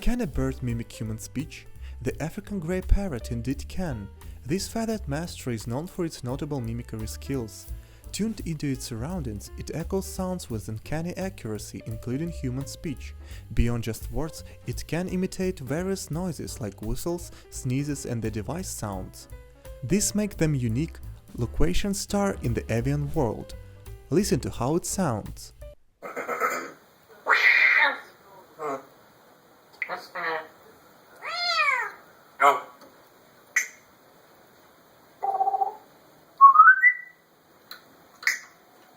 Can a bird mimic human speech? The African grey parrot indeed can. This feathered master is known for its notable mimicry skills. Tuned into its surroundings, it echoes sounds with uncanny accuracy, including human speech. Beyond just words, it can imitate various noises like whistles, sneezes, and the device sounds. This makes them unique loquation star in the avian world. Listen to how it sounds.